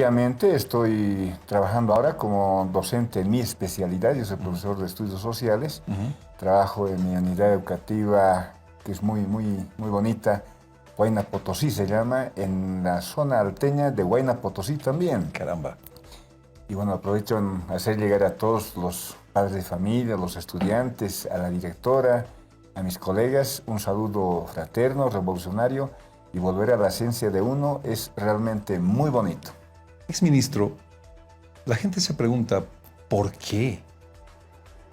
Obviamente estoy trabajando ahora como docente en mi especialidad. Yo soy profesor de estudios sociales. Ujú. Trabajo en mi unidad educativa, que es muy bonita. Huayna Potosí se llama, en la zona alteña de Huayna Potosí también. Caramba. Y bueno, aprovecho en hacer llegar a todos los padres de familia, los estudiantes, a la directora, a mis colegas, un saludo fraterno, revolucionario, y volver a la esencia de uno es realmente muy bonito. Exministro, la gente se pregunta por qué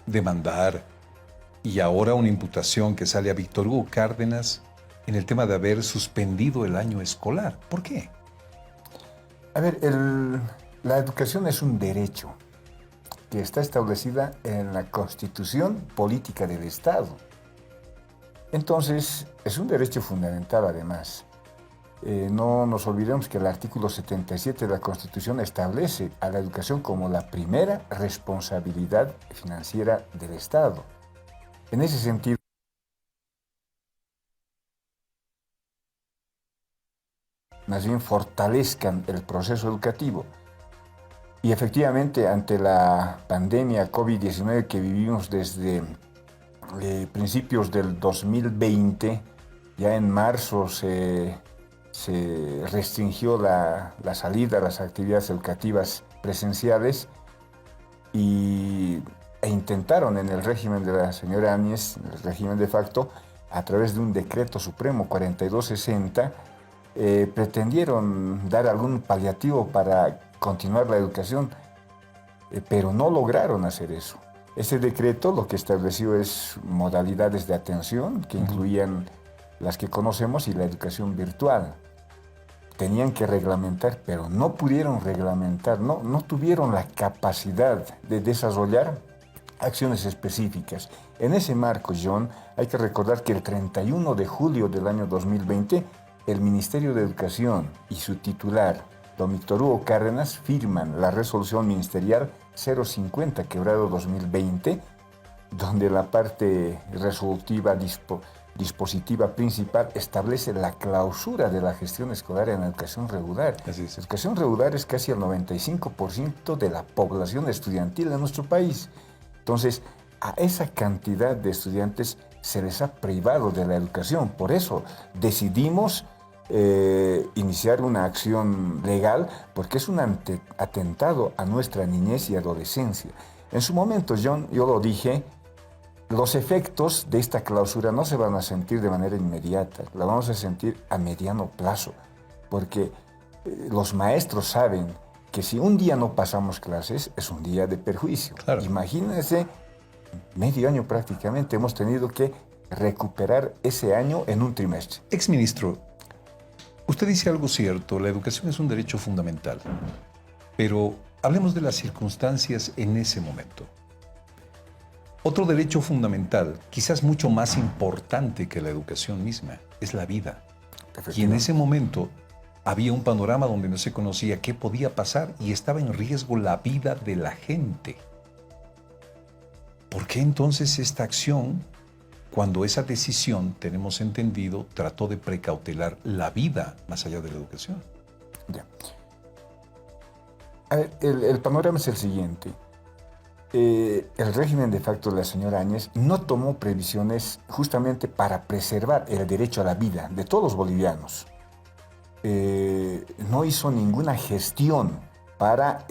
demandar y ahora una imputación que sale a Víctor Hugo Cárdenas en el tema de haber suspendido el año escolar. ¿Por qué? A ver, la educación es un derecho que está establecida en la Constitución Política del Estado. Entonces, es un derecho fundamental además. No nos olvidemos que el artículo 77 de la Constitución establece a la educación como la primera responsabilidad financiera del Estado. En ese sentido, más bien fortalezcan el proceso educativo. Y efectivamente, ante la pandemia COVID-19 que vivimos desde principios del 2020, ya en marzo se restringió la salida a las actividades educativas presenciales e intentaron en el régimen de la señora Áñez, en el régimen de facto, a través de un decreto supremo 4260, pretendieron dar algún paliativo para continuar la educación, pero no lograron hacer eso. Ese decreto lo que estableció es modalidades de atención que incluían las que conocemos y la educación virtual. Tenían que reglamentar, pero no pudieron reglamentar, no tuvieron la capacidad de desarrollar acciones específicas. En ese marco, John, hay que recordar que el 31 de julio del año 2020, el Ministerio de Educación y su titular, don Víctor Hugo Cárdenas, firman la resolución ministerial 050-2020, donde la parte resolutiva dispositiva principal establece la clausura de la gestión escolar en la educación regular. Así es. La educación regular es casi el 95% de la población estudiantil de nuestro país. Entonces, a esa cantidad de estudiantes se les ha privado de la educación. Por eso decidimos iniciar una acción legal, porque es un atentado a nuestra niñez y adolescencia. En su momento, John, yo lo dije, los efectos de esta clausura no se van a sentir de manera inmediata, la vamos a sentir a mediano plazo, porque los maestros saben que si un día no pasamos clases, es un día de perjuicio. Claro. Imagínense, medio año prácticamente hemos tenido que recuperar ese año en un trimestre. Exministro, usted dice algo cierto, la educación es un derecho fundamental, pero hablemos de las circunstancias en ese momento. Otro derecho fundamental, quizás mucho más importante que la educación misma, es la vida. Y en ese momento había un panorama donde no se conocía qué podía pasar y estaba en riesgo la vida de la gente. ¿Por qué entonces esta acción, cuando esa decisión, tenemos entendido, trató de precautelar la vida más allá de la educación? Ya. A ver, el panorama es el siguiente. El régimen de facto de la señora Áñez no tomó previsiones justamente para preservar el derecho a la vida de todos los bolivianos. No hizo ninguna gestión para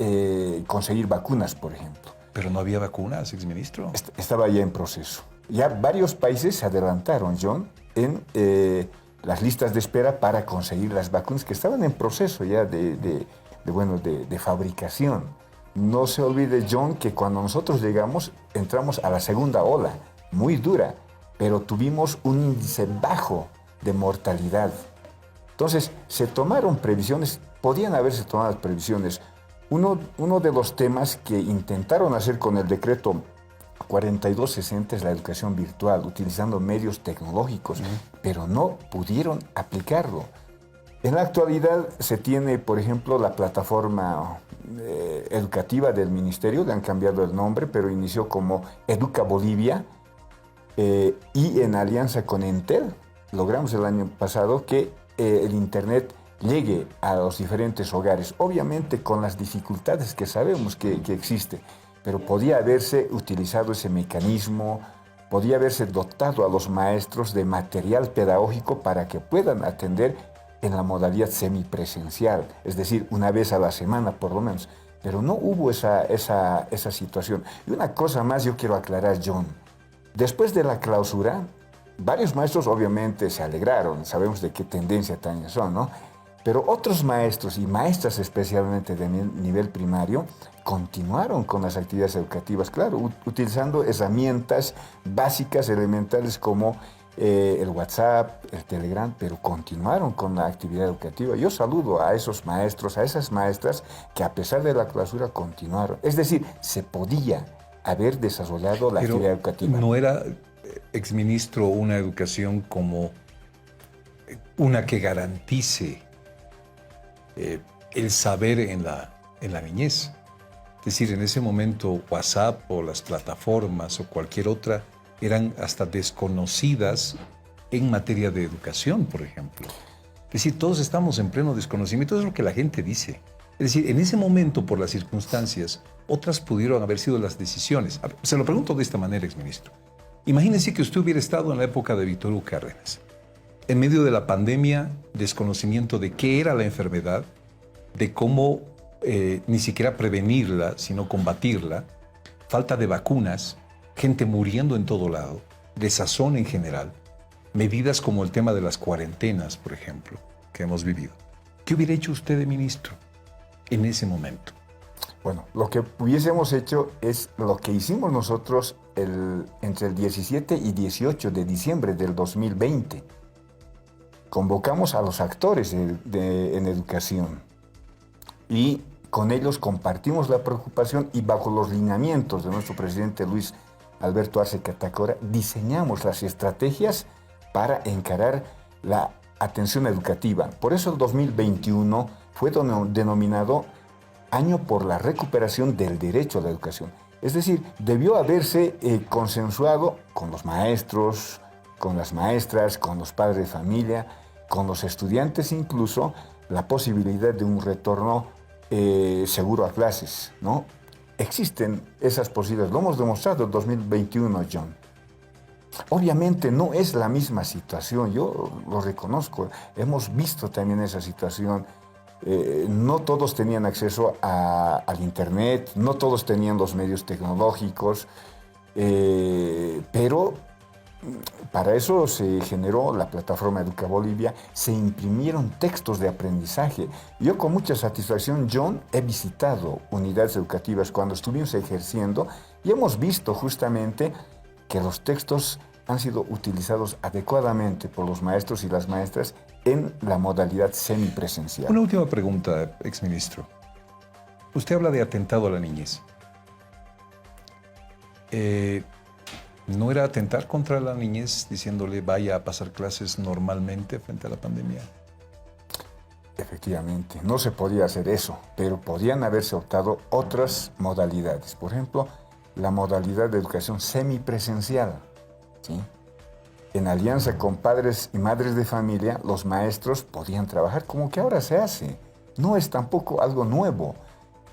conseguir vacunas, por ejemplo. Pero no había vacunas, exministro. Estaba ya en proceso. Ya varios países se adelantaron, John, en las listas de espera para conseguir las vacunas que estaban en proceso ya de fabricación. No se olvide, John, que cuando nosotros llegamos, entramos a la segunda ola, muy dura, pero tuvimos un índice bajo de mortalidad. Entonces, se tomaron previsiones, podían haberse tomado previsiones. Uno de los temas que intentaron hacer con el decreto 4260 es la educación virtual, utilizando medios tecnológicos, pero no pudieron aplicarlo. En la actualidad se tiene, por ejemplo, la plataforma educativa del ministerio, le han cambiado el nombre, pero inició como Educa Bolivia, y en alianza con Entel logramos el año pasado que el Internet llegue a los diferentes hogares, obviamente con las dificultades que sabemos que existen, pero podía haberse utilizado ese mecanismo, podía haberse dotado a los maestros de material pedagógico para que puedan atender en la modalidad semipresencial, es decir, una vez a la semana por lo menos. Pero no hubo esa situación. Y una cosa más yo quiero aclarar, John. Después de la clausura, varios maestros obviamente se alegraron, sabemos de qué tendencia también son, ¿no? Pero otros maestros y maestras especialmente de nivel primario continuaron con las actividades educativas, claro, utilizando herramientas básicas, elementales como el WhatsApp, el Telegram, pero continuaron con la actividad educativa. Yo saludo a esos maestros, a esas maestras que a pesar de la clausura continuaron. Es decir, se podía haber desarrollado la actividad educativa. ¿No era, exministro, una educación como una que garantice el saber en la niñez? Es decir, en ese momento WhatsApp o las plataformas o cualquier otra eran hasta desconocidas en materia de educación, por ejemplo. Es decir, todos estamos en pleno desconocimiento, es lo que la gente dice. Es decir, en ese momento, por las circunstancias, otras pudieron haber sido las decisiones. Se lo pregunto de esta manera, exministro. Imagínense que usted hubiera estado en la época de Víctor Hugo Cárdenas. En medio de la pandemia, desconocimiento de qué era la enfermedad, de cómo ni siquiera prevenirla, sino combatirla, falta de vacunas, gente muriendo en todo lado, desazón en general, medidas como el tema de las cuarentenas, por ejemplo, que hemos vivido. ¿Qué hubiera hecho usted de ministro en ese momento? Bueno, lo que hubiésemos hecho es lo que hicimos nosotros entre el 17 y 18 de diciembre del 2020. Convocamos a los actores en educación y con ellos compartimos la preocupación y bajo los lineamientos de nuestro presidente Luis Alberto Arce Catacora diseñamos las estrategias para encarar la atención educativa. Por eso el 2021 fue denominado Año por la Recuperación del Derecho a la Educación. Es decir, debió haberse consensuado con los maestros, con las maestras, con los padres de familia, con los estudiantes incluso, la posibilidad de un retorno seguro a clases, ¿no? Existen esas posibilidades, lo hemos demostrado en 2021, John. Obviamente no es la misma situación, yo lo reconozco, hemos visto también esa situación. No todos tenían acceso al internet, no todos tenían los medios tecnológicos, pero para eso se generó la plataforma Educa Bolivia, se imprimieron textos de aprendizaje. Yo con mucha satisfacción, John, he visitado unidades educativas cuando estuvimos ejerciendo y hemos visto justamente que los textos han sido utilizados adecuadamente por los maestros y las maestras en la modalidad semipresencial. Una última pregunta, exministro. Usted habla de atentado a la niñez. ¿No era atentar contra la niñez diciéndole vaya a pasar clases normalmente frente a la pandemia? Efectivamente, no se podía hacer eso, pero podían haberse optado otras modalidades. Por ejemplo, la modalidad de educación semipresencial, ¿sí? En alianza con padres y madres de familia, los maestros podían trabajar como que ahora se hace. No es tampoco algo nuevo.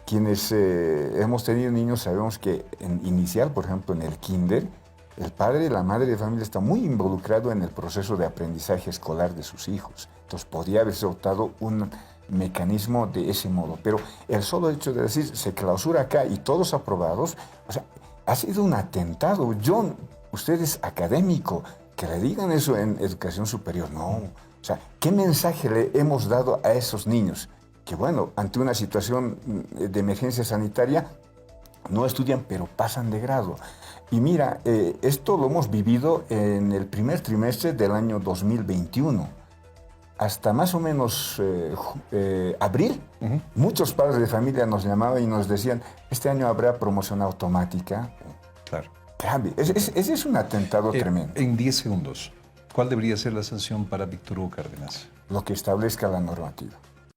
Quienes hemos tenido niños sabemos que en inicial, por ejemplo, en el kinder, el padre y la madre de familia está muy involucrado en el proceso de aprendizaje escolar de sus hijos. Entonces podría haberse optado un mecanismo de ese modo. Pero el solo hecho de decir se clausura acá y todos aprobados, o sea, ha sido un atentado. John, usted es académico, que le digan eso en educación superior, no. O sea, ¿qué mensaje le hemos dado a esos niños? Que bueno, ante una situación de emergencia sanitaria, no estudian, pero pasan de grado. Y mira, esto lo hemos vivido en el primer trimestre del año 2021. Hasta más o menos abril, muchos padres de familia nos llamaban y nos decían, este año habrá promoción automática. Claro. Ese es un atentado tremendo. En 10 segundos, ¿cuál debería ser la sanción para Víctor Hugo Cárdenas? Lo que establezca la normativa.